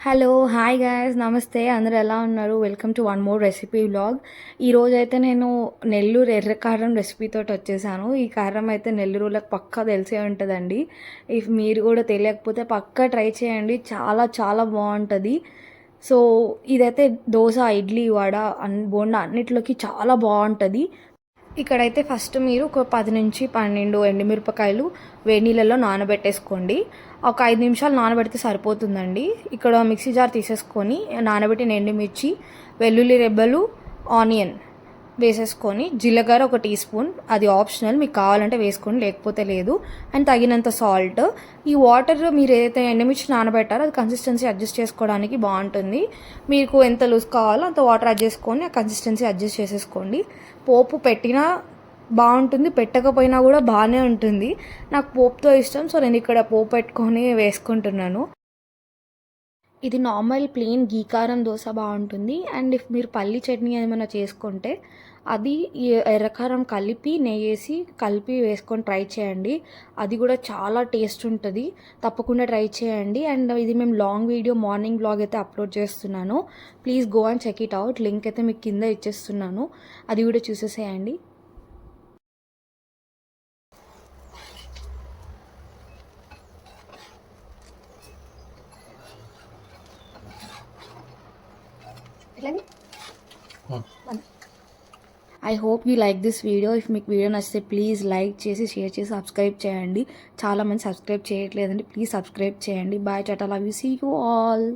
Hello hi guys నమస్తే అందరూ ఎలా ఉన్నారు? Welcome to one more recipe vlog. ఈరోజైతే నేను నెల్లూరు ఎర్రకారం రెసిపీతో వచ్చేసాను. ఈ కారం అయితే నెల్లూరులకు పక్కా తెలిసే ఉంటుందండి. ఇఫ్ మీరు కూడా తెలియకపోతే పక్కా ట్రై చేయండి, చాలా చాలా బాగుంటుంది. సో ఇదైతే దోశ, ఇడ్లీ, వడ, బోండా అన్నిట్లోకి చాలా బాగుంటుంది. ఇక్కడైతే ఫస్ట్ మీరు ఒక 10 నుంచి 12 ఎండుమిరపకాయలు వేడి నీళ్ళలో నానబెట్టేసుకోండి. ఒక 5 నిమిషాలు నానబెడితే సరిపోతుందండి. ఇక్కడ మిక్సీ జార్ తీసేసుకొని నానబెట్టిన ఎండుమిర్చి, వెల్లుల్లి రెబ్బలు, ఆనియన్ వేసేసుకొని, జీలకర్ర ఒక టీ స్పూన్, అది ఆప్షనల్, మీకు కావాలంటే వేసుకోండి లేకపోతే లేదు, అండ్ తగినంత సాల్ట్. ఈ వాటర్ మీరు ఏదైతే ఎండుమిర్చి నానబెట్టారో అది కన్సిస్టెన్సీ అడ్జస్ట్ చేసుకోవడానికి బాగుంటుంది. మీకు ఎంత లూజ్ కావాలో అంత వాటర్ అడ్జస్ట్ చేసుకొని ఆ కన్సిస్టెన్సీ అడ్జస్ట్ చేసేసుకోండి. పోపు పెట్టినా బాగుంటుంది, పెట్టకపోయినా కూడా బాగానే ఉంటుంది. నాకు పోపుతో ఇష్టం, సో నేను ఇక్కడ పోపు పెట్టుకొని వేసుకుంటున్నాను. ఇది నార్మల్ ప్లెయిన్ గీ కారం దోశ బాగుంటుంది. అండ్ ఇఫ్ మీరు పల్లి చట్నీ ఏమైనా చేసుకుంటే అది ఎర్రకారం కలిపి నెయ్యేసి కలిపి వేసుకొని ట్రై చేయండి. అది కూడా చాలా టేస్ట్ ఉంటుంది, తప్పకుండా ట్రై చేయండి. అండ్ ఇది మేము లాంగ్ వీడియో మార్నింగ్ బ్లాగ్ అయితే అప్లోడ్ చేస్తున్నాను. Please go and check it out. Link అయితే మీకు కింద ఇచ్చేస్తున్నాను, అది కూడా చూసేసేయండి. I hope you like this video. If మీకు వీడియో నచ్చితే ప్లీజ్ లైక్ చేసి, షేర్ చేసి, సబ్స్క్రైబ్ చేయండి. చాలామంది సబ్స్క్రైబ్ చేయట్లేదండి, ప్లీజ్ సబ్స్క్రైబ్ చేయండి. Bye, ta-ta, love you, see you all.